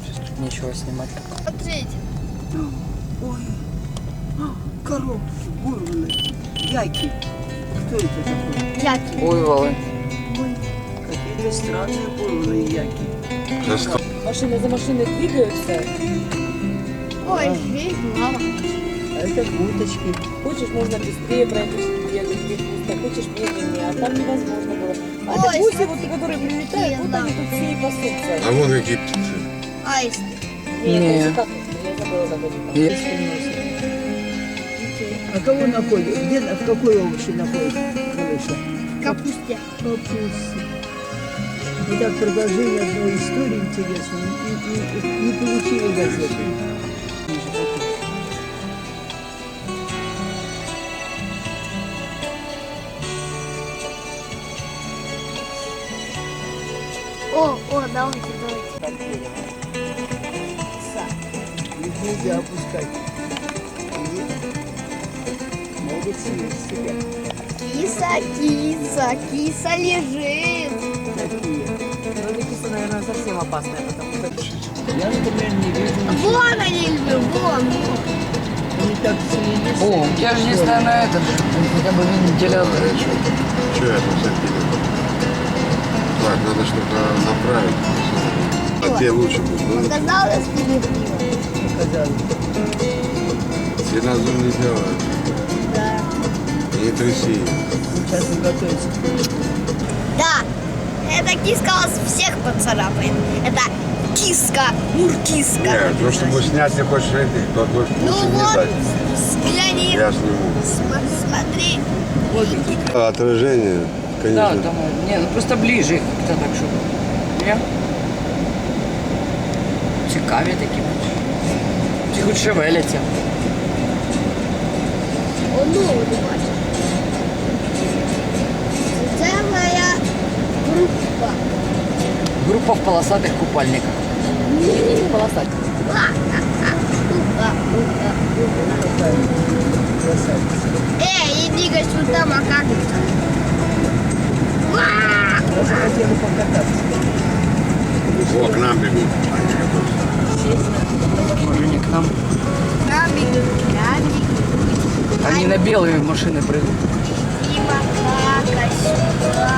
Сейчас тут нечего снимать. Смотрите. Ой, коробки вырваны. Яйки. Кто это такой? Яки. Буйволы. Какие-то странные вырванные яйки. Машины за машиной двигаются. Ой, жизнь, мама. А это уточки. Хочешь, можно быстрее пройти, бегать, где пусто, хочешь медленнее, а там невозможно было. А Ой, это гуси, смотри, вот, которые прилетают, вот да. они тут все и пасутся. А вон какие птицы. Аист. Нет, Не. это как, я забыла, как они там. Есть. А кого находят? Где, в какой овощи находят? Малыша? Капусте. Капусты. Итак, продолжение одной истории интересной. Не получили газеты. Давайте. Их нельзя опускать. И могут съесть себя. Киса лежит. Такие. Ну, эта киса, наверное, совсем опасная, потому что... Я, например, не вижу. Вон они, вон. Они так слились. О, я же не знаю на этот. Хотя бы вентилятор. Что я тут закинул? Так, надо что-то направить. А те лучше будут. Оказалось, справедливо. Оказалось. Сильнозум не делают. Да. Не тряси. Сейчас он готовится. Да. Эта киска вас всех поцарапает. Это киска, муркиска. Нет, то, чтобы снять не хочешь этих, то лучше Ну не вот, дать. взгляни. Я сниму. Смотри. Отражение, Да, конечно. там, не, ну просто ближе как-то так, чтобы. Не? Цікаві такі. Ці хоч шевеляться. Одну не бачу. Це моя група. Група в полосатих купальниках. Не полосать. Иди сюда, макака. Я захотела покататься. О, к нам бегут. Може не к нам. Крабик. Они на белые машины прыгают. И макака сюда.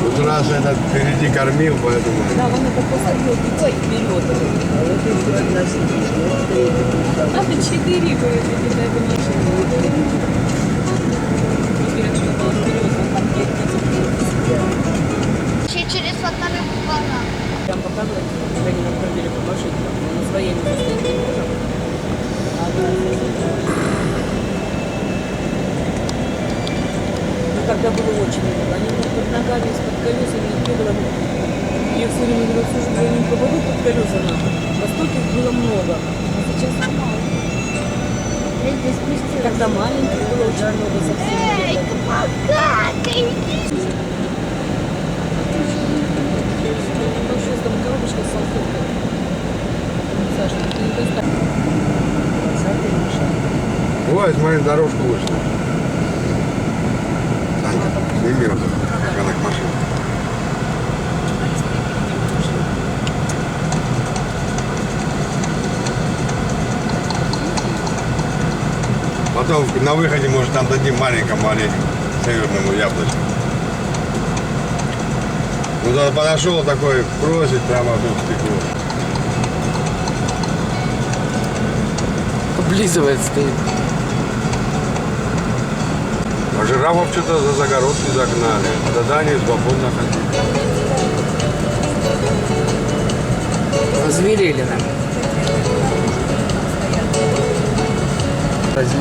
Вот раз этот впереди кормил, поэтому... Да, он это посадил и вперед. А вот еще одна сидит. Вот третья пришла. А ты 4 говорит, это меньше. Теперь что было вперед, он там Через фонтаны буквально. Там показывают, как они нам ходили по машине, на своей стоит не можем. Ну, когда было очень много, они под ногами, из-под колесами бегали. Я все время говорю, слушай, я не попаду под колеса нам. Востоке их было много, а сейчас мало. Здесь спустилась. Когда маленьких было очень много совсем. Эй, макака, иди. Большая там коробочка с салфеткой. Саша, ты не достанешь. Ой, смотри, дорожку вышла. Санька, сними вот как она к машине. Потом на выходе, может, там дадим маленькому оленю, северному яблочку. Ну, тогда подошел такой, просит прямо тут в стекло. Облизывает стоит. А жирафов что-то за загородки загнали. Тогда они свободно ходили. Озверели нам. Разве?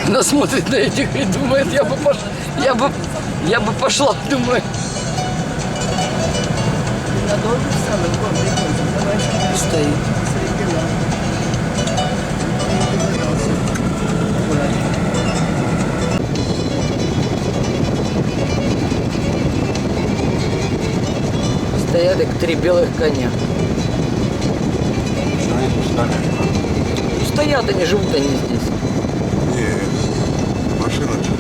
Она смотрит на этих и думает, я бы пошла, думаю. Надолго встала, вон, приходит. Давай. Стоит. Среди нас. Не догадался. Аккуратно. Стоят как 3 белых коня. Что они тут стали? стоят, они живут они здесь. Не, машина что?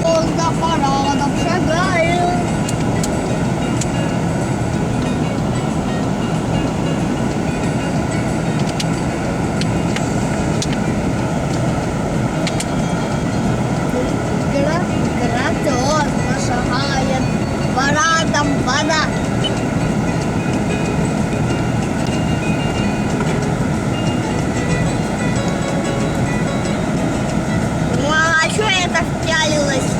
Он за парадом шагает. Грациозно шагает парадом вода. А что я так пялилась?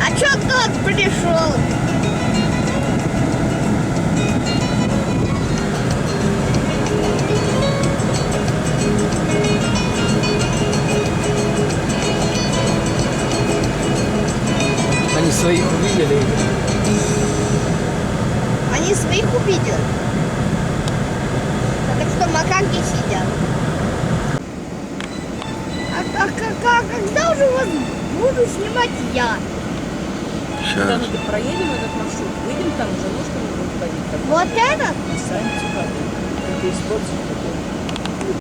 А что тот пришел? Они своих увидели. Они своих увидели. Так что макаки сидят. Когда уже вас буду снимать я? Когда Сейчас. мы проедем этот маршрут, выйдем там уже, ну что мы будем ходить там. Вот этот Сами это испортить такое.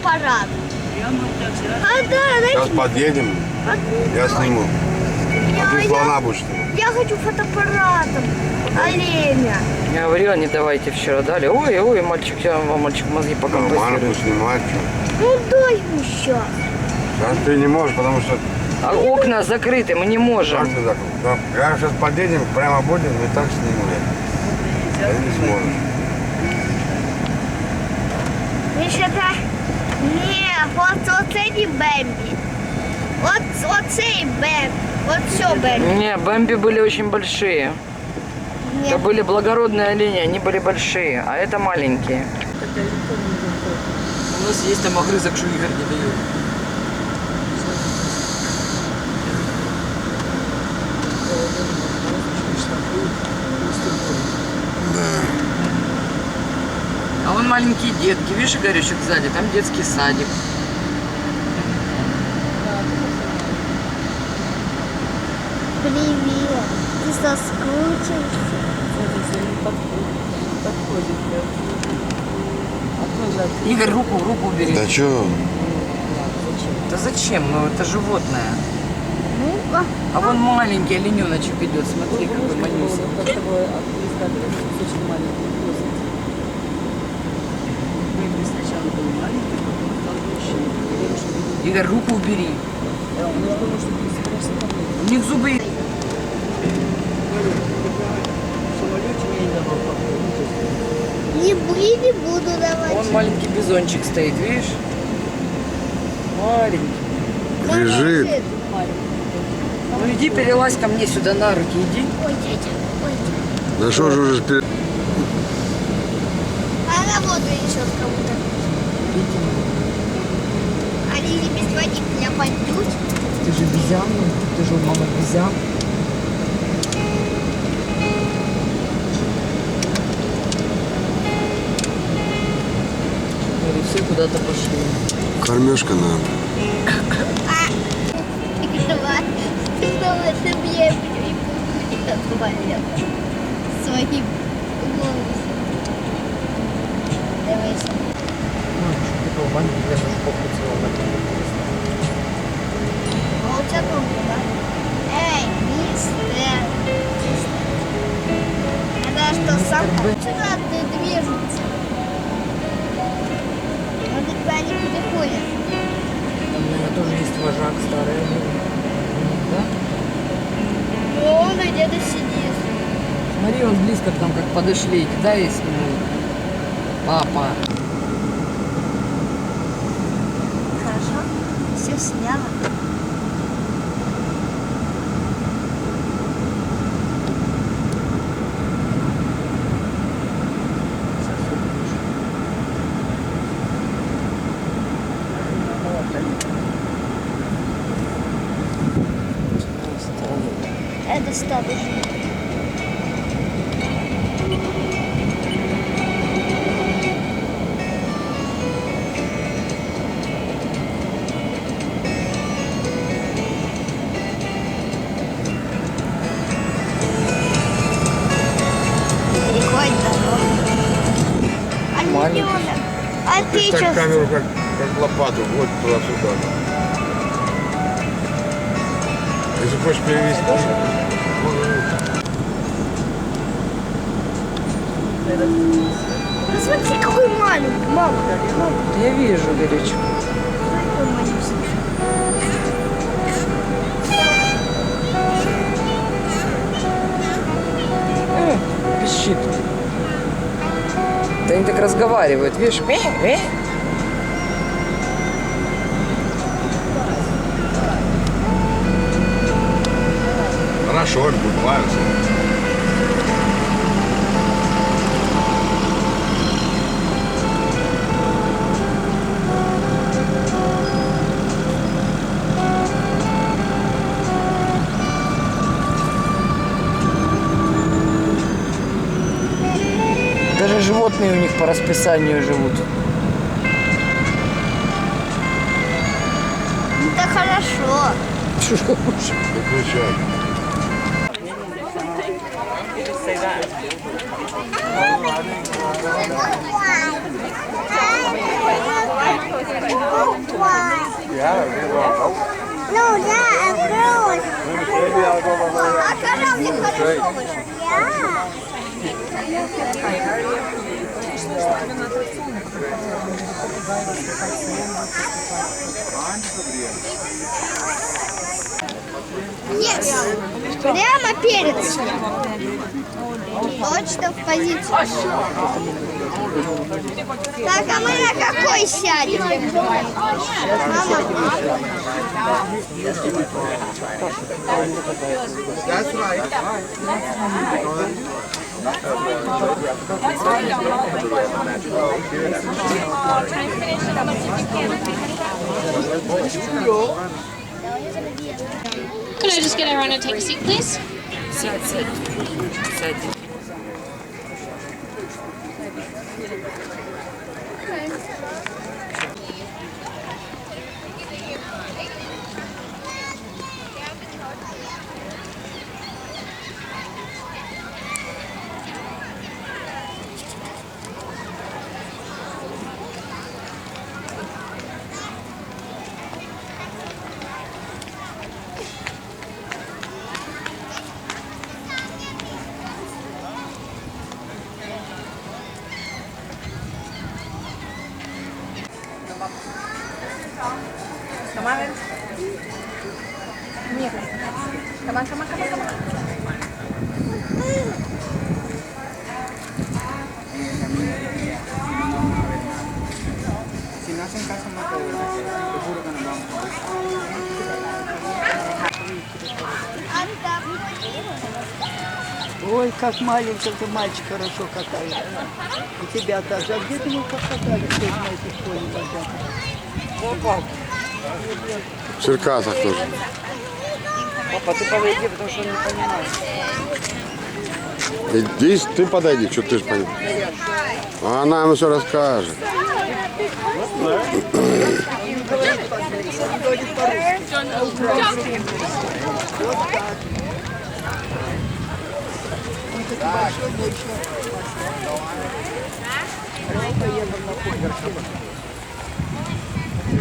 парад. Прямо так сразу. А да, Сейчас знаете, подъедем, я сниму. А ты слона будешь снимать. я хочу фотоаппаратом оленя. Я говорила, не давайте вчера дали. Ой, ой, мальчик, мальчик мозги пока Нормально, постирает. пусть снимать. Что. Ну дай ему сейчас. Сейчас ты не можешь, потому что... А окна закрыты, мы не можем. Как ты так? Да, я сейчас подъедем, прямо будем, и так сниму я. Ты не сможешь. Міша, ні, от оце не Бембі. Оцей Бембі. От все Бембі. Не, Бэмби были очень большие. Ні. Это были благородные олени, они были большие, а это маленькие. У нас есть там огрызок, что Игорь не дает. А вон маленькие детки, видишь, Игорючек сзади, там детский садик. Привіт. Ти соскучився? Смотрите, не подходит. Отмазать. Игорь, руку убери. Да что? Да зачем? Ну это животное. Ну-ка. А вон маленький олененочек идет, смотри, какой малюсенький. Вот с тобой отпускали, очень маленький пес. Мы сначала были маленькие, потом стал большие. Игорь, руку убери. Я думаю, что ты собираешься там. У них зубы. Не буду давать. Вон маленький бизончик стоит, видишь? Маленький. Лежит. Ну иди, перелазь ко мне сюда на руки, иди. Ой, дядя. Ой, дядя. Да что же уже... А на воду еще с кому-то. Они не без водителя пойдут. Ты же обезьян, ты же мама обезьян. Смотри, все куда-то пошли. Кормежка надо. Давай. Ты снова себе и будет отвалил. Своим голосом. Давай. Ну, что ты был маленький, я тоже попутила на А у тебя дома, да? Эй, мистер. Это что, сам сюда ты движется? Ну ты туда не переходишь. Там, наверное, тоже есть вожак старый. Да? Он где-то сидит. Смотри, он близко к нам как подошли. Дай я сниму. Папа. Хорошо. Все сняла. достаточно. Переходит дорогу. Оленёнок. А ты Так что? камеру как лопату, вот туда-сюда. Если хочешь перевести, Ну смотри, какой маленький. Мама. Я вижу, Веречка. Какой маленький. Пищит. Да они так разговаривают, видишь? хорошо, отбываются. Даже животные у них по расписанию живут. Это хорошо. Выключай. Ну да, открылось. А когда мне хорошо вышло? Yes. Прямо перед. Точно в позицию. Так, а мы на какой сядем? Мама. Could I just get everyone to take a seat, please? Ой, как маленький ты мальчик хорошо катает. И тебя даже. А где ты его покатали на этих поле? В Черкасах тоже. Папа, ты подойди, потому что он не понимает. Иди, ты подойди, что ты же понимаешь. А она ему все расскажет.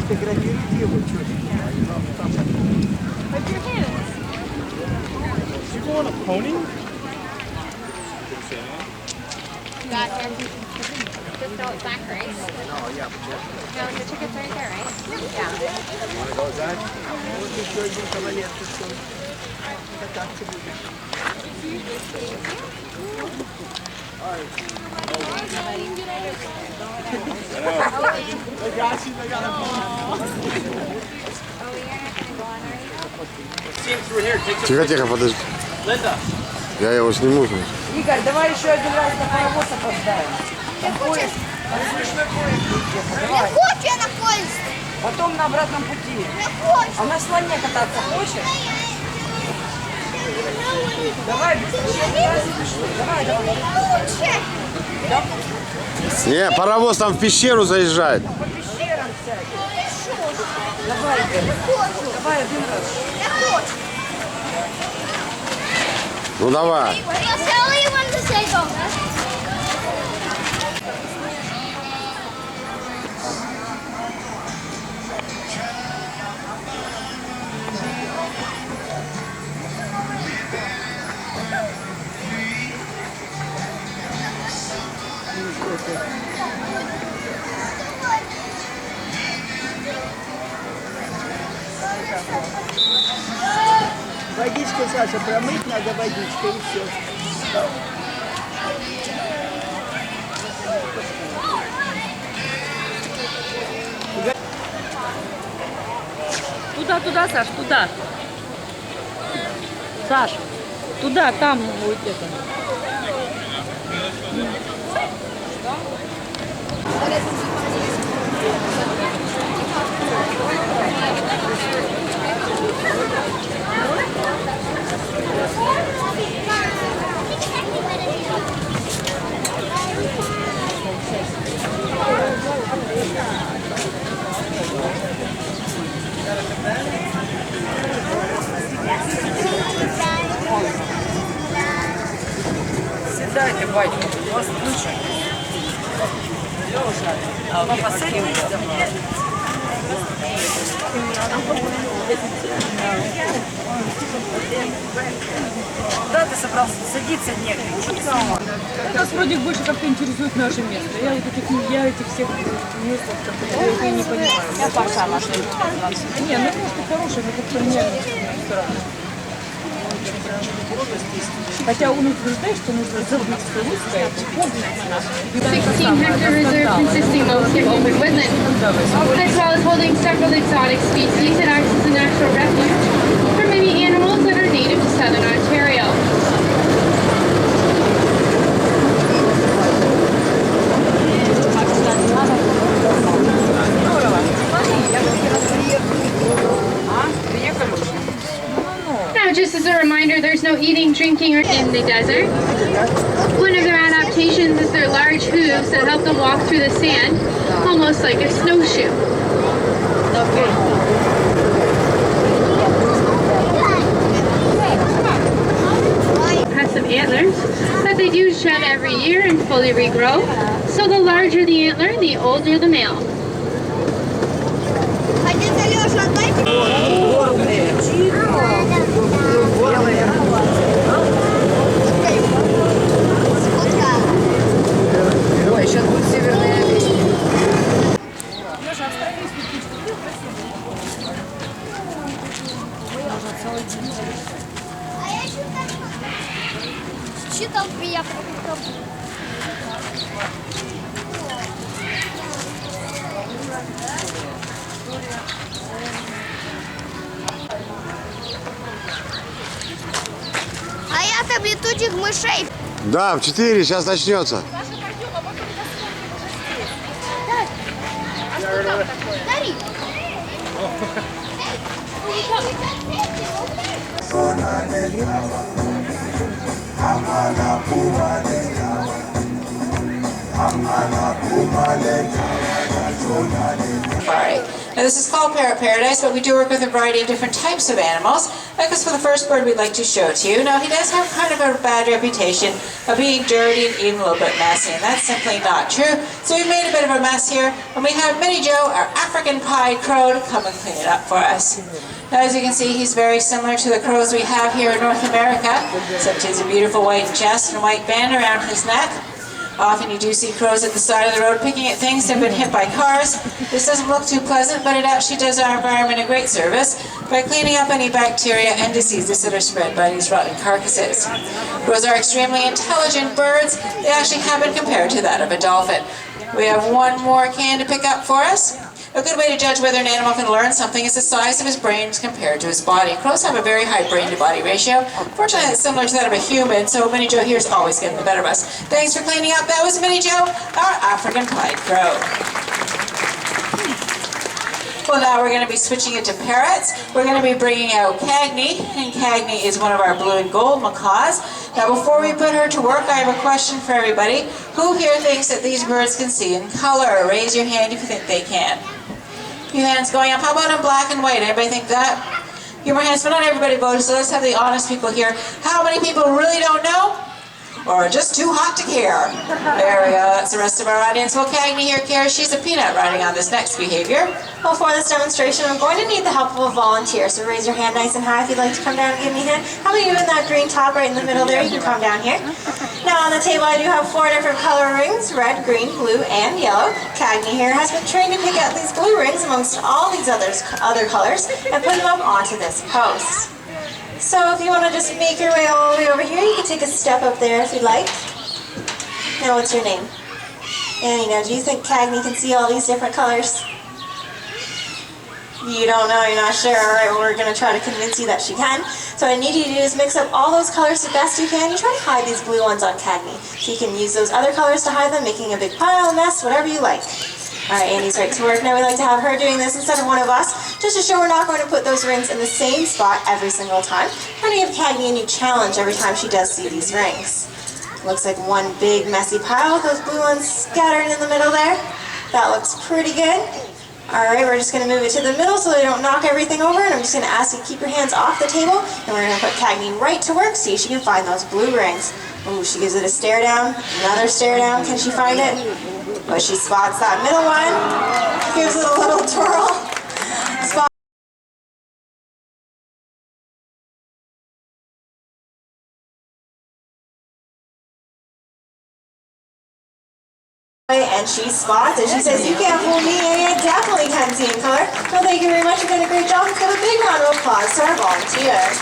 Фотографируйте его, Gotcha. Just throw it back, right? Oh, yeah. No, the ticket's right there, right? Yeah. Вот еще один кавалер пришел. Кататься будешь. Тихо, тихо, подожди. Я его сниму. Игорь, давай еще один раз на паровоз опоздаем. Поезд, смешной поезд будет. Не Давай. хочу я на поезд. Потом на обратном пути. Не хочу. А на слоне кататься хочешь? Не, паровоз там в пещеру заезжает. Ну давай. Водичкой, Саша, промыть надо водичкой и все. Туда, туда, Саш, туда. Саш, туда, там будет это. Сідайте, батько, у вас ключ. Лёша, папа, садись. Куда ты собрался? Садиться негде. Нас вроде больше как-то интересует наше место. Я этих всех мест как-то я не понимаю. Я пошла на что. Не, ну просто хорошее, но как-то мне странно. Хотя он утверждает, что нужно забыть все русское. 16-hectare reserve consisting mostly of open woodland, as well as holding several exotic species that acts as a natural refuge for many animals that are native to southern Ontario. Now, just as a reminder, there's no eating, drinking, or in the desert. One of their adaptations is their large hooves that help them walk through the sand, almost like a snowshoe. Has some antlers that they do shed every year and fully regrow. So the larger the antler, the older the male. Ой, сейчас будет северная песня. Читал приятно. А я там летучих мышей. Да, в 4, сейчас начнется. Дари. Safari. Now this is called Parrot Paradise, but we do work with a variety of different types of animals. Like this for the first bird we'd like to show to you. Now he does have kind of a bad reputation of being dirty and even a little bit messy, and that's simply not true. So we made a bit of a mess here, and we have Minnie Joe, our African pied crow, to come and clean it up for us. Now as you can see, he's very similar to the crows we have here in North America, except he has a beautiful white chest and a white band around his neck. Often you do see crows at the side of the road picking at things that have been hit by cars. This doesn't look too pleasant, but it actually does our environment a great service by cleaning up any bacteria and diseases that are spread by these rotten carcasses. Crows are extremely intelligent birds. They actually have been compared to that of a dolphin. We have one more can to pick up for us. A good way to judge whether an animal can learn something is the size of his brain compared to his body. Crows have a very high brain-to-body ratio. Fortunately, it's similar to that of a human, so Minnie Joe here is always getting the better of us. Thanks for cleaning up. That was Minnie Joe, our African pied crow. Well, now we're going to be switching it to parrots. We're going to be bringing out Cagney, and Cagney is one of our blue and gold macaws. Now, before we put her to work, I have a question for everybody. Who here thinks that these birds can see in color? Raise your hand if you think they can. A few hands going up. How about in black and white? Anybody think that? Few more hands, but not everybody voted, so let's have the honest people here. How many people really don't know? Or are just too hot to care? There we go, that's the rest of our audience. Well, Cagney here cares. She's a peanut riding on this next behavior. Well, for this demonstration, I'm going to need the help of a volunteer. So raise your hand nice and high if you'd like to come down and give me a hand. How many of you in that green top right in the middle there? You can come down here. Now on the table I do have 4 different color rings, red, green, blue, and yellow. Cagney here has been trained to pick out these blue rings amongst all these other colors and put them up onto this post. So if you want to just make your way all the way over here, you can take a step up there if you'd like. Now what's your name? Annie, now do you think Cagney can see all these different colors? You don't know, you're not sure. Alright, well, we're going to try to convince you that she can. So what I need you to do is mix up all those colors the best you can. You try to hide these blue ones on Cagney. So you can use those other colors to hide them, making a big pile, mess, whatever you like. Alright, Annie's right to work. Now we like to have her doing this instead of one of us, just to show we're not going to put those rings in the same spot every single time. We're going to give Cagney a new challenge every time she does see these rings. Looks like one big messy pile with those blue ones scattered in the middle there. That looks pretty good. Alright, we're just going to move it to the middle so they don't knock everything over, and I'm just going to ask you to keep your hands off the table, and we're going to put Cagney right to work, see if she can find those blue rings. Ooh, she gives it a stare down, another stare down. Can she find it? But she spots that middle one, gives it a little twirl. And she spots it. She says, "You can't fool me, I definitely can see in color." Well, thank you very much. You've done a great job. Let's give a big round of applause to our volunteers.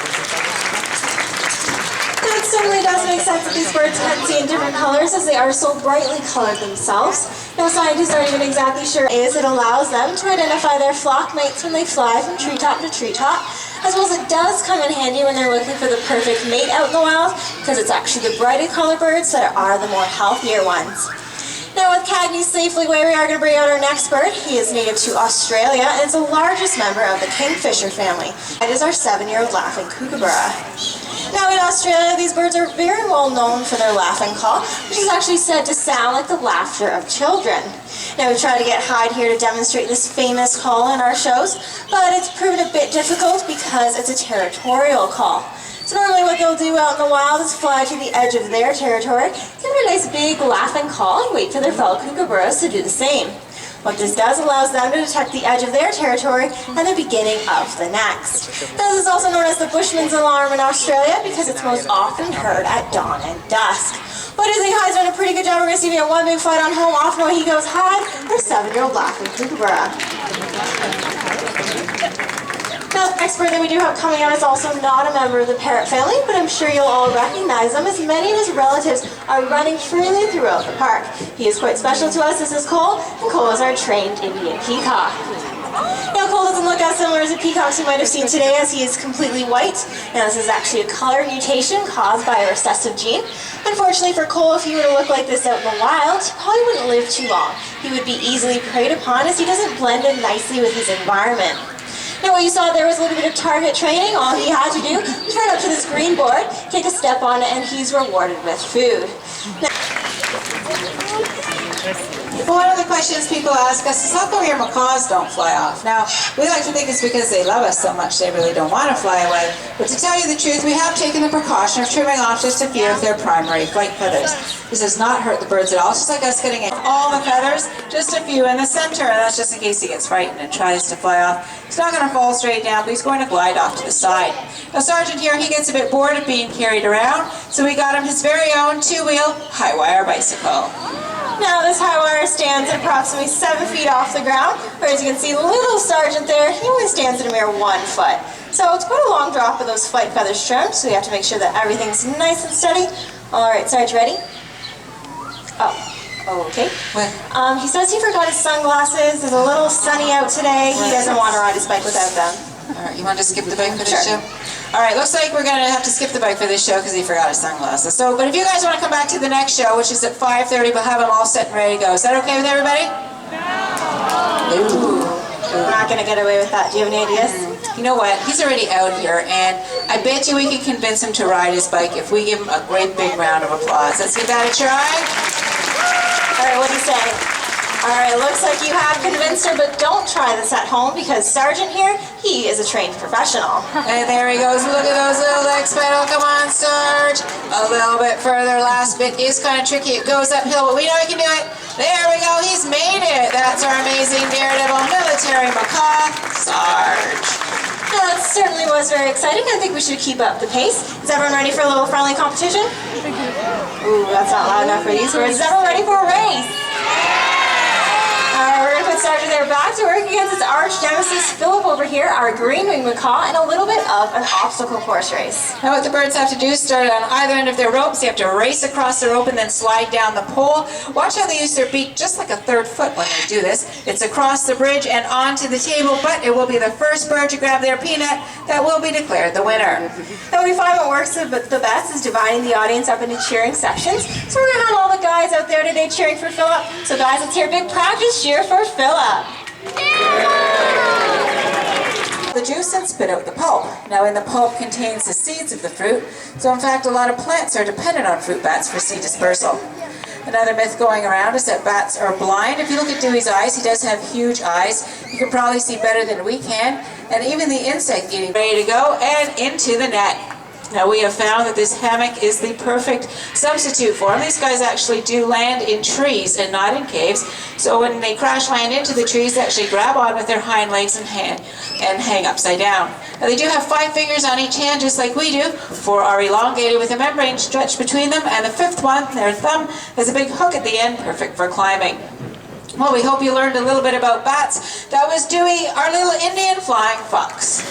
Now, it certainly does make sense that these birds can see in different colors as they are so brightly colored themselves. Now, scientists aren't even exactly sure it allows them to identify their flock mates when they fly from treetop to treetop, as well as it does come in handy when they're looking for the perfect mate out in the wild, because it's actually the brighter colored birds that are the more healthier ones. Now with Cagney safely away, we are going to bring out our next bird. He is native to Australia and is the largest member of the kingfisher family. It is our 7-year-old laughing kookaburra. Now in Australia, these birds are very well known for their laughing call, which is actually said to sound like the laughter of children. Now we try to get Hyde here to demonstrate this famous call in our shows, but it's proven a bit difficult because it's a territorial call. So normally what they'll do out in the wild is fly to the edge of their territory, give it a nice big laughing call, and wait for their fellow kookaburras to do the same. What this does allows them to detect the edge of their territory and the beginning of the next. This is also known as the Bushman's alarm in Australia because it's most often heard at dawn and dusk. What do you think? Hyde's done a pretty good job. We're going to see if we have one big fight on home. Off and away he goes. Hyde, our 7-year-old laughing kookaburra. Now, the next bird that we do have coming out is also not a member of the parrot family, but I'm sure you'll all recognize him as many of his relatives are running freely throughout the park. He is quite special to us. This is Cole, and Cole is our trained Indian peacock. Now, Cole doesn't look as similar as the peacocks you might have seen today, as he is completely white. Now, this is actually a color mutation caused by a recessive gene. Unfortunately for Cole, if he were to look like this out in the wild, he probably wouldn't live too long. He would be easily preyed upon as he doesn't blend in nicely with his environment. Now what you saw there was a little bit of target training. All he had to do was run up to this green board, take a step on it, and he's rewarded with food. Now, One of the questions people ask us is, how come your macaws don't fly off? Now, we like to think it's because they love us so much they really don't want to fly away. But to tell you the truth, we have taken the precaution of trimming off just a few of their primary flight feathers. This does not hurt the birds at all. It's just like us getting all the feathers, just a few in the center, and that's just in case he gets frightened and tries to fly off. He's not going to fall straight down, but he's going to glide off to the side. Now, Sergeant here, he gets a bit bored of being carried around, so we got him his very own 2-wheel high-wire bicycle. Now this high wire stands at approximately 7 feet off the ground, where as you can see, little Sergeant there, he only stands at a mere 1 foot. So it's quite a long drop of those flight feathers trimmed, so we have to make sure that everything's nice and steady. Alright, Sarge, ready? Oh, okay. What? He says he forgot his sunglasses. It's a little sunny out today. He doesn't want to ride his bike without them. Alright, you want to skip the bike for this show? Alright, looks like we're going to have to skip the bike for this show because he forgot his sunglasses. So, but if you guys want to come back to the next show, which is at 5:30, we'll have them all set and ready to go. Is that okay with everybody? No. Ooh. We're not going to get away with that. Do you have any ideas? You know what? He's already out here, and I bet you we can convince him to ride his bike if we give him a great big round of applause. Let's give that a try. All right, what do you say? All right, looks like you have convinced her, but don't try this at home because Sergeant here, he is a trained professional. And there he goes. Look at those little legs pedal. Come on, Sarge. A little bit further. Last bit is kind of tricky. It goes uphill, but we know he can do it. There we go. He's made it. That's our amazing Daredevil military macaw, Sarge. Well, it certainly was very exciting. I think we should keep up the pace. Is everyone ready for a little friendly competition? Ooh, that's not loud enough for these words. Is everyone ready for a race? We're going to put Sergeant there back to work against his arch nemesis, Philip over here, our green-winged macaw, and a little bit of an obstacle course race. Now what the birds have to do is start on either end of their ropes. They have to race across the rope and then slide down the pole. Watch how they use their beak just like a third foot when they do this. It's across the bridge and onto the table, but it will be the first bird to grab their peanut that will be declared the winner. Now we find what works the best is dividing the audience up into cheering sections. So we're going to have all the guys out there today cheering for Philip. So guys, let's hear a big practice cheer for Philip. The juice and spit out the pulp. Now in the pulp contains the seeds of the fruit, so in fact a lot of plants are dependent on fruit bats for seed dispersal. Another myth going around is that bats are blind. If you look at Dewey's eyes, he does have huge eyes. You can probably see better than we can. And even the insect eating. Ready to go and into the net. Now we have found that this hammock is the perfect substitute for them. These guys actually do land in trees and not in caves. So when they crash land into the trees, they actually grab on with their hind legs and hang upside down. Now they do have 5 fingers on each hand, just like we do. 4 are elongated with a membrane stretched between them, and the 5th one, their thumb, has a big hook at the end, perfect for climbing. Well, we hope you learned a little bit about bats. That was Dewey, our little Indian flying fox.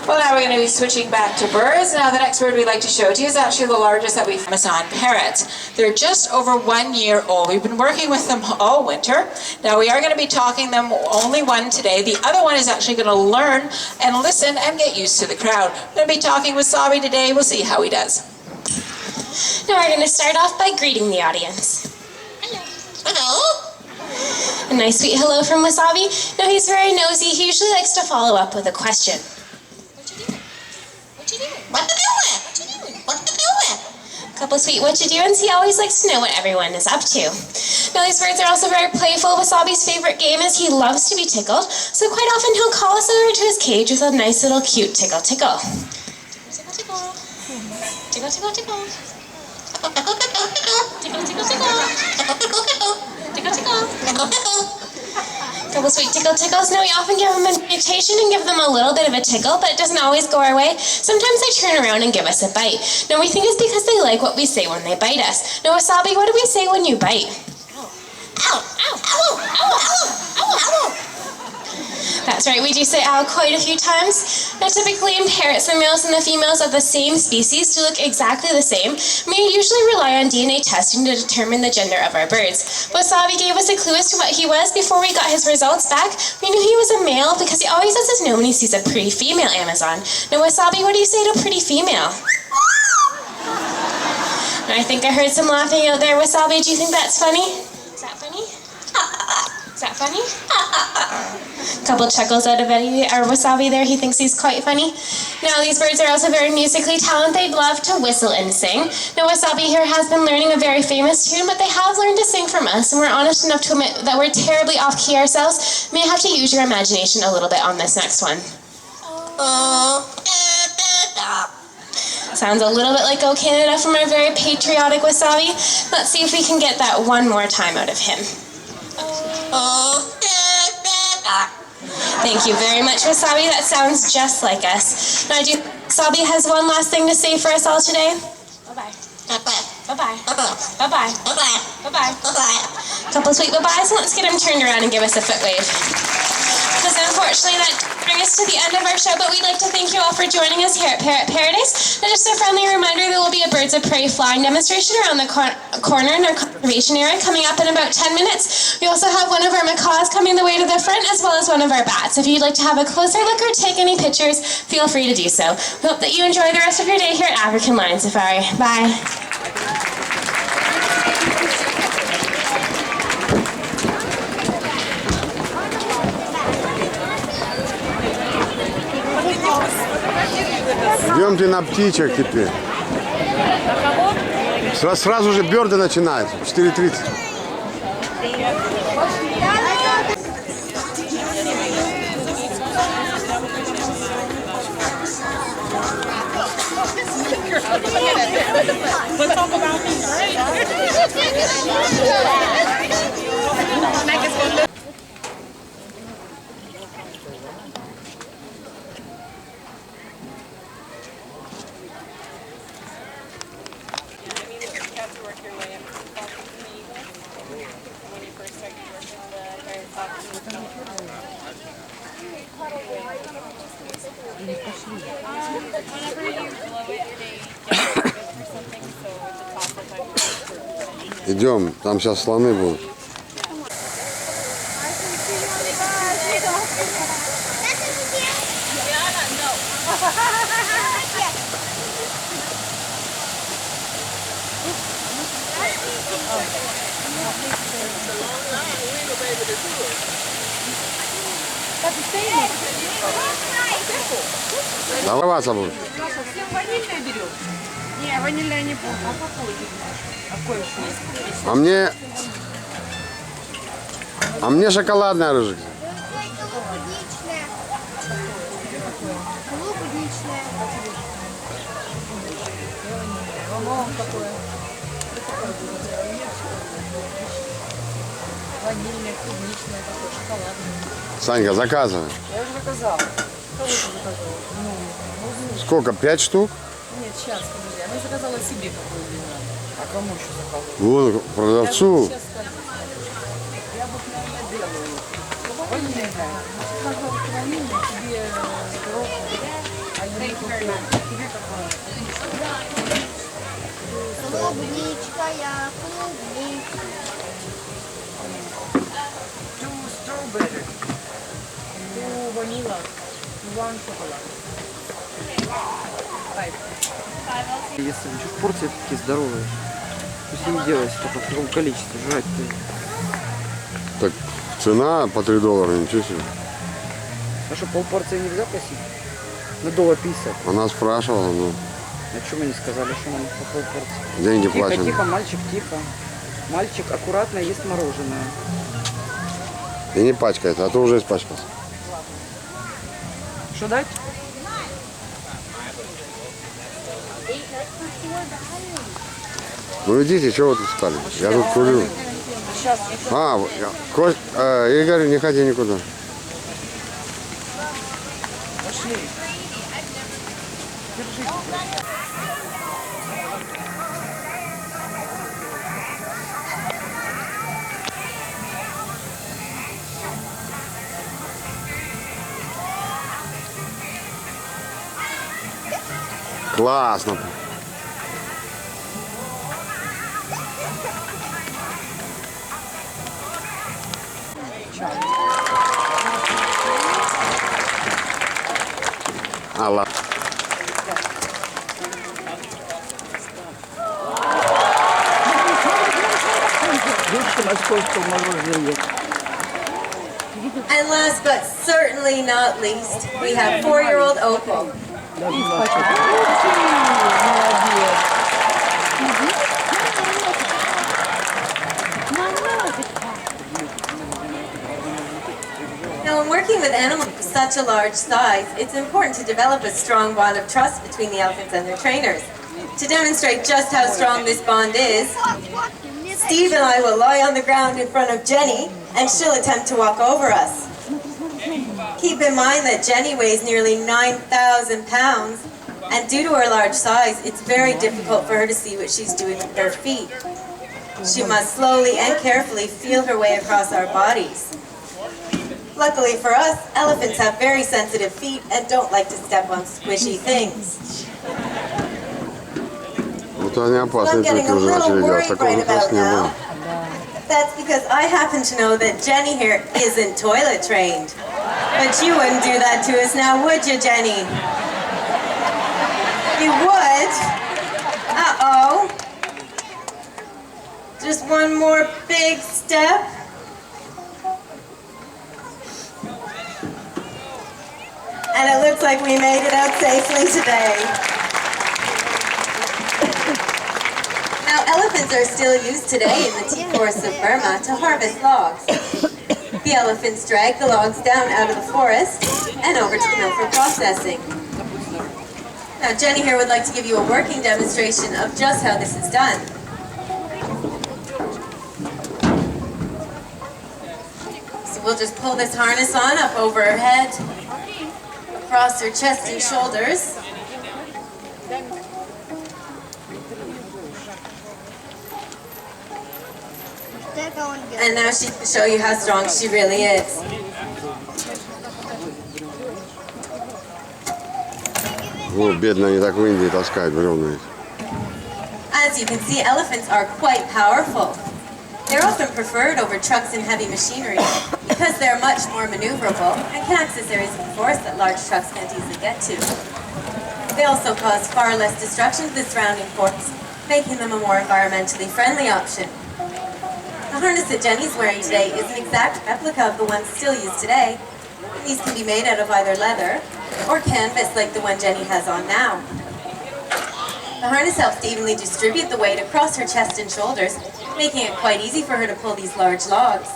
Well, now we're going to be switching back to birds. Now the next bird we'd like to show to you is actually the largest that we've Amazon parrots. They're just over 1 year old. We've been working with them all winter. Now we are going to be talking them only one today. The other one is actually going to learn and listen and get used to the crowd. We're going to be talking with Wasabi today. We'll see how he does. Now we're going to start off by greeting the audience. Hello. A nice sweet hello from Wasabi. Now he's very nosy. He usually likes to follow up with a question. What you doing? What you doing? What you doing? A couple sweet what you doings. He always likes to know what everyone is up to. Now these birds are also very playful. Wasabi's favorite game is he loves to be tickled. So quite often he'll call us over to his cage with a nice little cute tickle tickle. Tickle tickle. Tickle tickle tickle. Tickle tickle tickle. Tickle tickle. Couple sweet tickle tickles. Now we often give them a meditation and give them a little bit of a tickle, but it doesn't always go our way. Sometimes they turn around and give us a bite. Now we think it's because they like what we say when they bite us. Now Wasabi, what do we say when you bite? Ow. Ow. Ow. Ow. Ow. Ow. Ow. Ow. That's right, we do say ow quite a few times. Now typically in parrots, the males and the females of the same species do look exactly the same. We usually rely on DNA testing to determine the gender of our birds. Wasabi gave us a clue as to what he was before we got his results back. We knew he was a male because he always lets us know when he sees a pretty female Amazon. Now Wasabi, what do you say to pretty female? Now, I think I heard some laughing out there. Wasabi, do you think that's funny? Is that funny? Is that funny? Couple chuckles out of Eddie or Wasabi there. He thinks he's quite funny. Now these birds are also very musically talented. They love to whistle and sing. Now Wasabi here has been learning a very famous tune, but they have learned to sing from us, and we're honest enough to admit that we're terribly off key ourselves. You may have to use your imagination a little bit on this next one. Sounds a little bit like "O Canada" from our very patriotic Wasabi. Let's see if we can get that one more time out of him. Thank you very much, Wasabi. That sounds just like us. Now, Wasabi has one last thing to say for us all today. Bye-bye. Bye-bye. Bye-bye. Bye-bye. Bye-bye. Bye-bye. Couple sweet bye-byes. Let's get him turned around and give us a foot wave. Because unfortunately that brings us to the end of our show, but we'd like to thank you all for joining us here at Parrot Paradise. And just a friendly reminder, there will be a Birds of Prey flying demonstration around the corner in our conservation area coming up in about 10 minutes. We also have one of our macaws coming the way to the front, as well as one of our bats. If you'd like to have a closer look or take any pictures, feel free to do so. We hope that you enjoy the rest of your day here at African Lion Safari. Bye. Идемте на птичек теперь. Сразу же бёрды начинаются. 4:30. Идем, там сейчас слоны будут. Даваться будет. Не, ванильное не буду. А мне шоколадная, Рыжик. Клубничное. Клубничное. Ванильное, клубничное, такое, шоколадное. Санька, заказывай. Я уже заказала. Кого ты заказала? Сколько? 5 штук? Нет, сейчас, подожди. Она заказала себе какую-то. А кому еще заказала? Вон, продавцу. Сейчас скажу. Я обыкновенно делаю. Ванильное. Ванильное, тебе здоровье. А я не купила. Тебе какое? Клубничка, я клубничка. Two strawberry. Two vanilla. One chocolate. Если в порции такие здоровые, пусть не делать только в таком количестве, жрать-то. Так, цена по $3, ничего себе. А что, полпорции нельзя просить? На $1.50. Она спрашивала, ну, А что мы не сказали, что нам по полпорции? деньги Тихо, платим. тихо, мальчик, тихо. Мальчик аккуратно ест мороженое. И не пачкается, а то уже испачкался. Что дать? Ну идите, чего вы тут стали? Я тут курю. Игорь, не ходи никуда. Пошли. Классно. А, ладно. And last but certainly not least, we have 4-year-old Opal. Now, when working with animals of such a large size, it's important to develop a strong bond of trust between the elephants and their trainers. To demonstrate just how strong this bond is, Steve and I will lie on the ground in front of Jenny, and she'll attempt to walk over us. Keep in mind that Jenny weighs nearly 9,000 pounds, and due to her large size, it's very difficult for her to see what she's doing with her feet. She must slowly and carefully feel her way across our bodies. Luckily for us, elephants have very sensitive feet and don't like to step on squishy things. Вот они I'm опасные getting трюки a уже little начали делать. worried Такого right как раз about не было. now. That's because I happen to know that Jenny here isn't toilet trained. But you wouldn't do that to us now, would you, Jenny? You would? Uh-oh. Just one more big step. And it looks like we made it out safely today. Elephants are still used today in the tea forests of Burma to harvest logs. The elephants drag the logs down out of the forest and over to the mill for processing. Now Jenny here would like to give you a working demonstration of just how this is done. So we'll just pull this harness on up over her head, across her chest and shoulders. And now she can show you how strong she really is. О, бедная, они так в Индии таскают бревна. As you can see, elephants are quite powerful. They're often preferred over trucks and heavy machinery because they're much more maneuverable and can access areas of the forest that large trucks can't easily get to. They also cause far less destruction to the surrounding forest, making them a more environmentally friendly option. The harness that Jenny's wearing today is an exact replica of the ones still used today. These can be made out of either leather or canvas like the one Jenny has on now. The harness helps to evenly distribute the weight across her chest and shoulders, making it quite easy for her to pull these large logs.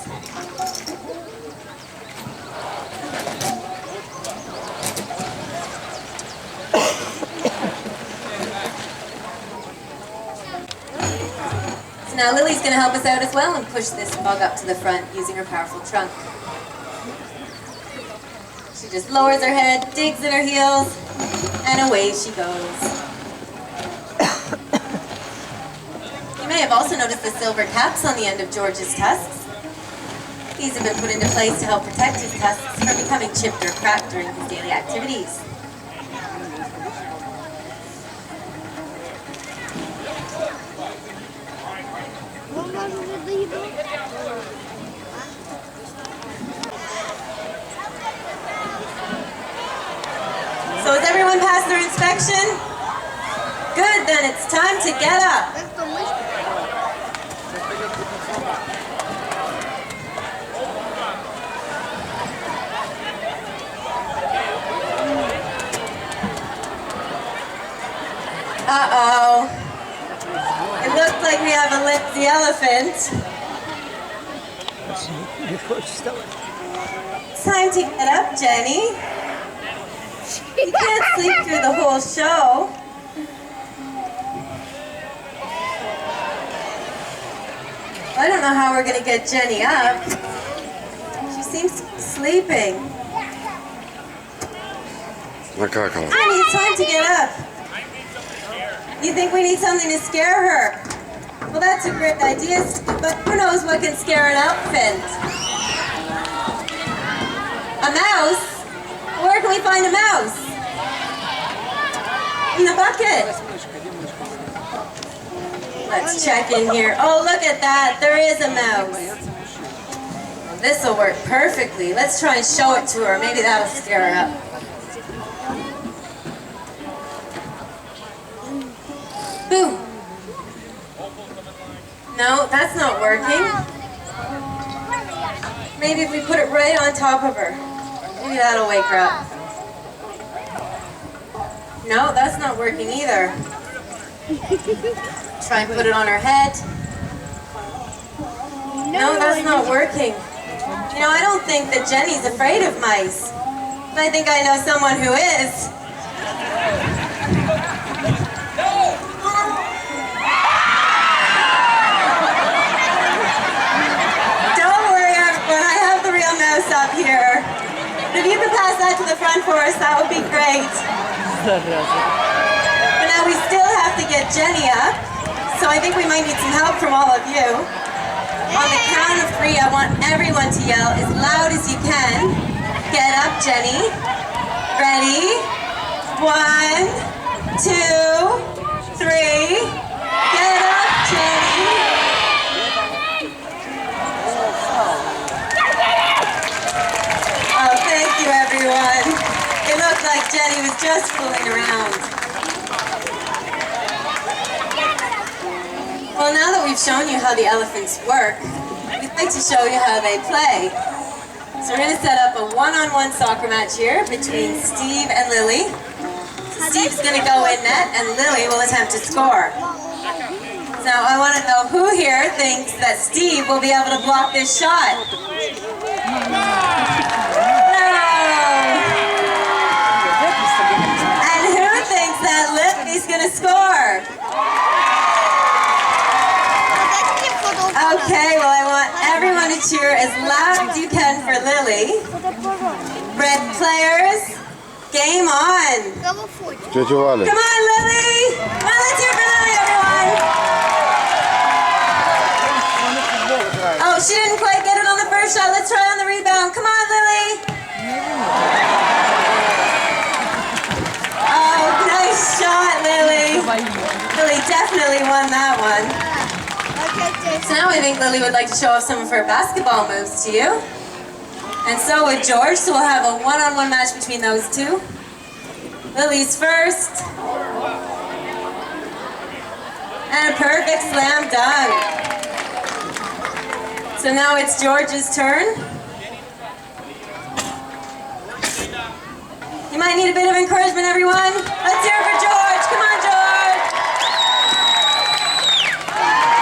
So now Lily's going to help us out as well and push this log up to the front using her powerful trunk. She just lowers her head, digs in her heels, and away she goes. You may have also noticed the silver caps on the end of George's tusks. These have been put into place to help protect his tusks from becoming chipped or cracked during his daily activities. So has everyone passed their inspection? Good, then it's time to get up. Uh-oh. It looks like we have a limpsy elephant. It's time to get up, Jenny. You can't sleep through the whole show. I don't know how we're going to get Jenny up. She seems to be sleeping. Накакала. Jenny, it's time to get up. You think we need something to scare her? Well, that's a great idea, but who knows what can scare an elephant? A mouse? Where can we find a mouse? In the bucket. Let's check in here. Oh, look at that. There is a mouse. Well, this will work perfectly. Let's try and show it to her. Maybe that'll scare her up. Boom. No, that's not working. Maybe if we put it right on top of her. Maybe that'll wake her up. No, that's not working either. Try and put it on her head. No, that's not working. You know, I don't think that Jenny's afraid of mice. But I think I know someone who is. Don't worry, everyone. I have the real mouse up here. If you could pass that to the front for us, that would be great. But now we still have to get Jenny up, so I think we might need some help from all of you. On the count of 3, I want everyone to yell as loud as you can. Get up, Jenny. Ready? 1, 2, 3. Get up, Jenny. Oh, thank you, everyone. It looked like Jenny was just fooling around. Well, now that we've shown you how the elephants work, we'd like to show you how they play. So we're going to set up a one-on-one soccer match here between Steve and Lily. So Steve's going to go in net and Lily will attempt to score. So Now, I want to know who here thinks that Steve will be able to block this shot? No! And who thinks that Lippy's going to score? Okay, well, I want everyone to cheer as loud as you can for Lily. Red players, game on. Тетя Валя. Come on, Lily! Come on, let's hear for Lily, everyone! Oh, she didn't quite get it on the first shot. Let's try on the rebound. Come on, Lily! Oh, nice shot, Lily. Lily definitely won that one. So now I think Lily would like to show off some of her basketball moves to you. And so would George, so we'll have a one-on-one match between those two. Lily's first. And a perfect slam dunk. So now it's George's turn. You might need a bit of encouragement, everyone. Let's hear it for George. Come on, George.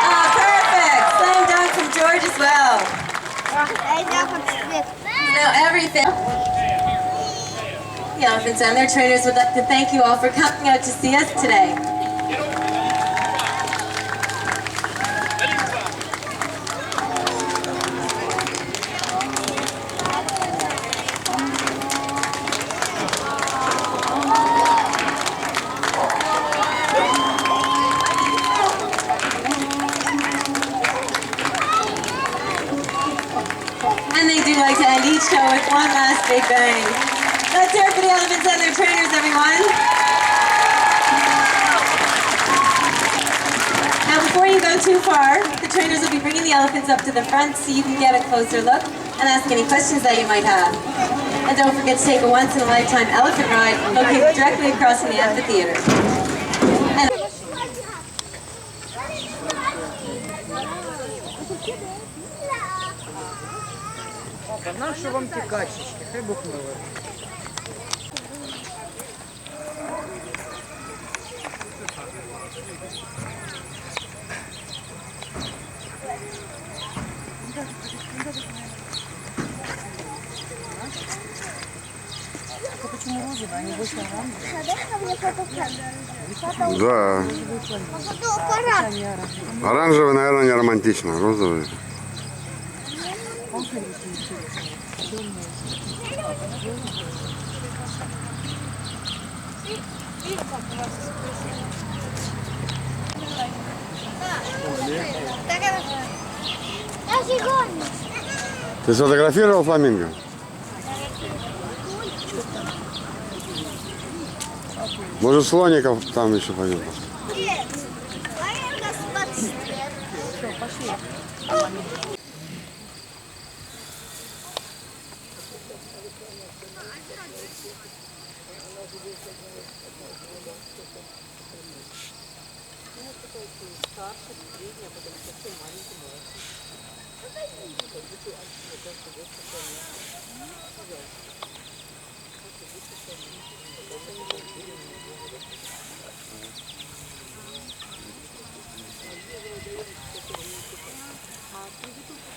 Oh, perfect. Slam dunk from George as well. Now everything. The Elephants and their trainers would like to thank you all for coming out to see us today. And they do like to end each show with one last big bang. Let's hear it for the Elephants and their trainers, everyone. Now before you go too far, the trainers will be bringing the elephants up to the front so you can get a closer look and ask any questions that you might have. And don't forget to take a once-in-a-lifetime elephant ride located directly across from the amphitheater. And Нащо вам ті качечки? Хай Бог милує. Почему розовые? Они больше оранжевые. Да. Оранжевый, наверное, не романтично. Розовый. Ты сфотографировал фламинго? Может, слоников там еще пойдем?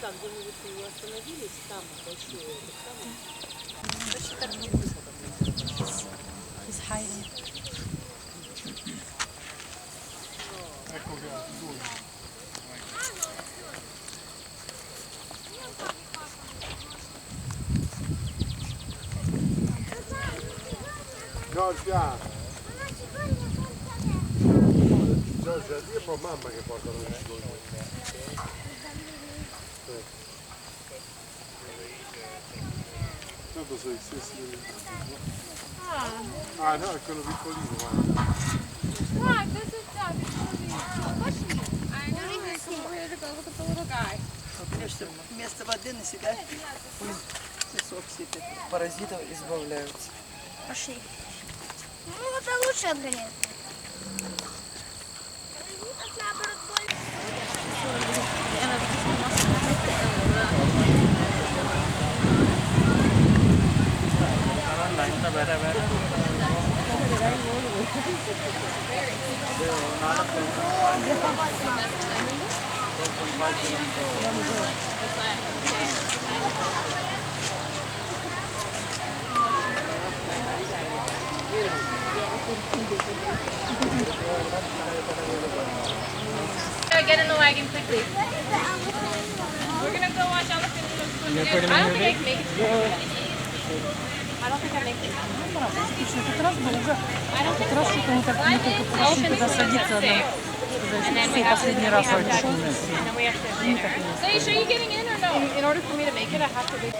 Там, где мы вот остановились, там большое, He's hiding. Giorgia! Giorgia, io ho mamma che porta lo tanto sono i stessi. Ah no, è quello piccolino, guarda. This is Pochy. I know. I can't wait to go look at the little guy. Вместо воды на себя песок сыпет. Паразитов избавляются. Пошли. Ну, это лучше отгоняет. Get in the wagon quickly. We're gonna go watch elephants. I don't think I can make it. I don't think I make it. I don't think so. Elephants stay. And then we have to. And then we have to. Sage, are you getting in or no? In order for me to make it, I have to be.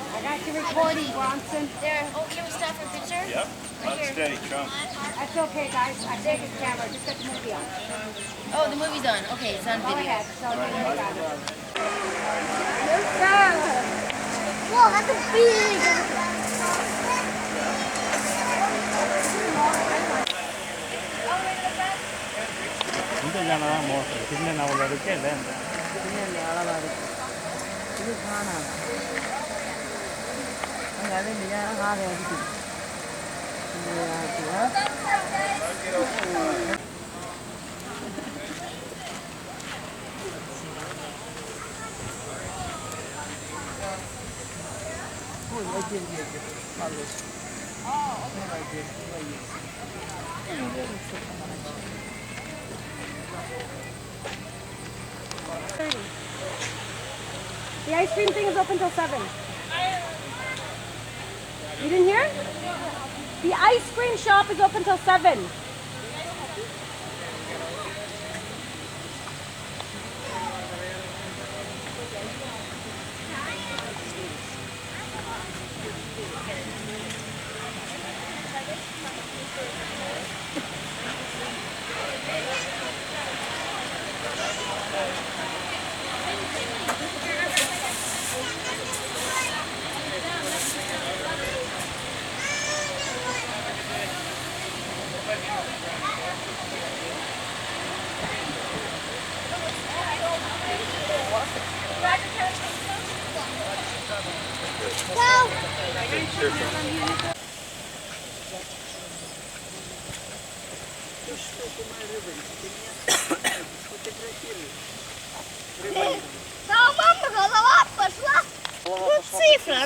I got you recording, Bronson. There. Oh, can we stop for a picture? Yep. Steady, Trump. That's okay, guys. I take his camera. Just got the movie on. Oh, the movie's on. Okay, it's on video. Whoa, that's a big. இந்த ஜானதான் மோசம் சின்ன நவல் இருக்கு இல்லை பின்னாடி அழகா இருக்கு இது காணாது அது இல்லையா ஆக அடிக்குது The ice cream thing is open till 7. You didn't hear? The ice cream shop is open till 7. Мама, голова пошла. Ну цифра.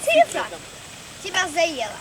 Цифра. Тебя заела.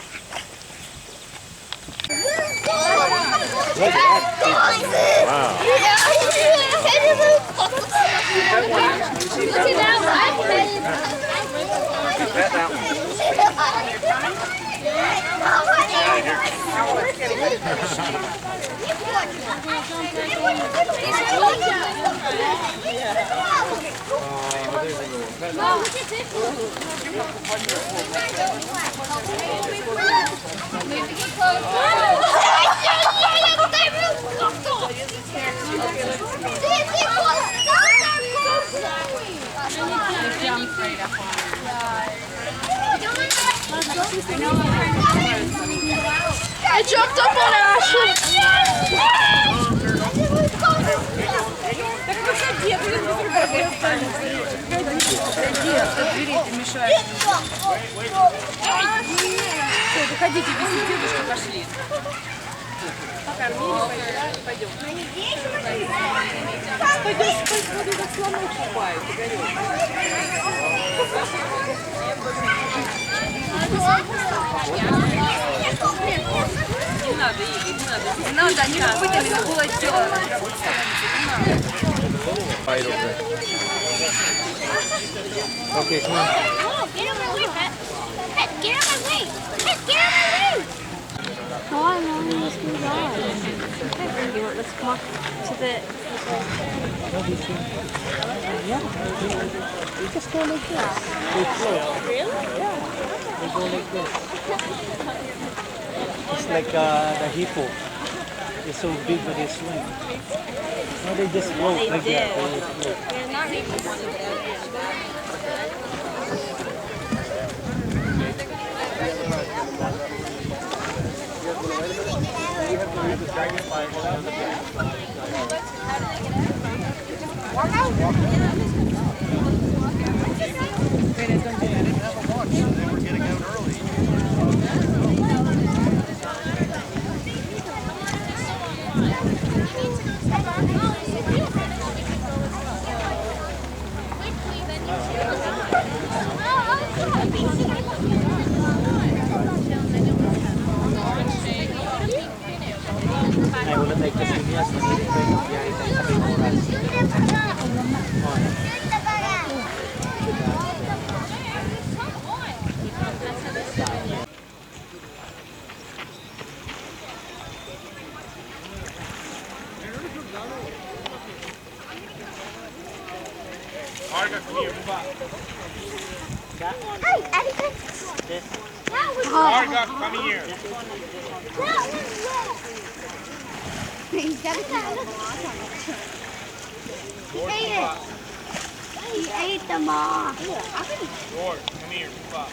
I jumped up on Ashley. Все, выходите, вместе с дедушкой пошли. Покормили, пойдем. Пойдем спать, смотри, как слоны купают, Не надо, Игорь, не надо. Не надо, они выпытали, на было сделано. Okay, come on. Get out of my way, Pet. Pet, get out of my way. Pet, get out of my way. Oh, I know this goes on. Let's walk to the. Yeah. You just go like this. They float. Really? Yeah. They go like this. It's like the hippo. They're so big but they swim. No, they just float like that. They float. They're not even Ay, wala tayo kasinias. Nandito tayo magbiyahe tayo sa Pinoras. Marga, come here, move up. Hey, Eddie. This Marga, come here. He's got He ate them all. George, come here, move up.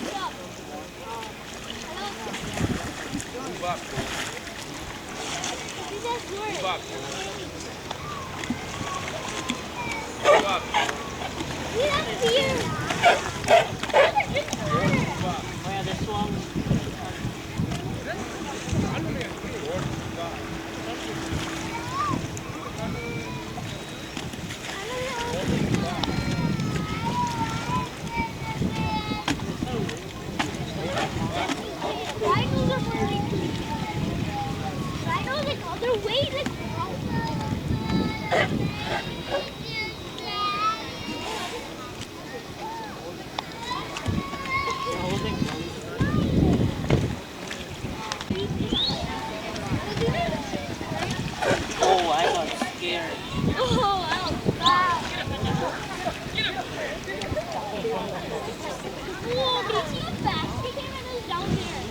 Move up. Move up. Move up. Get up here. Kaya this one. Rhinos are really cool. Rhinos like other ways like Oh, I got scared. oh wow. Whoa, but it's so fast. He came and was down there.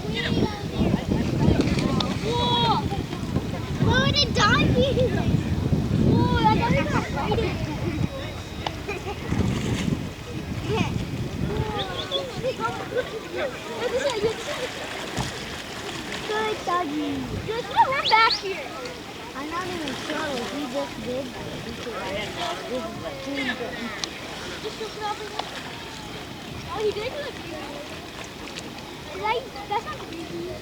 Way down there. Whoa! Whoa, it died here. Whoa, I thought he got frightened. Good doggy. Just run back here. I'm not even sure if he just did that. Just look it up again. Oh, he did look good. Like, that's not creepy.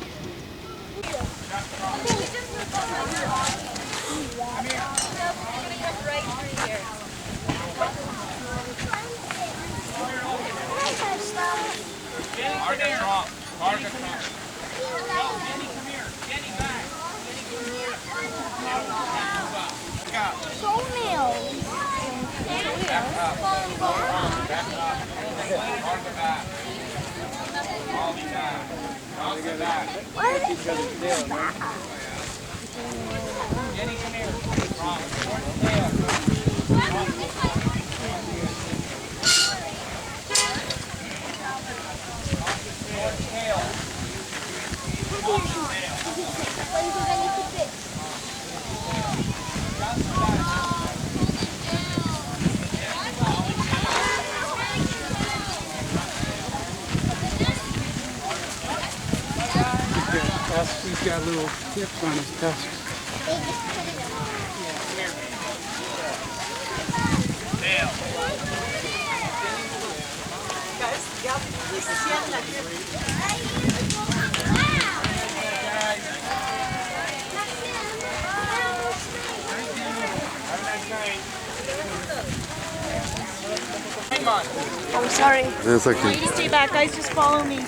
Marga, drop. Marga, come. No, Jenny, come here. Jenny, back. Jenny, come here. Move up. Back up. Toenails. Back up. Back up. Marga, back. Molly, back. Marga, back. Why are they saying back? Jenny, come here. Drop. Towards the tail. Towards the tail. He's got little tips on his tusks. Tail. I'm sorry. It's okay. You stay back, guys. Just follow me.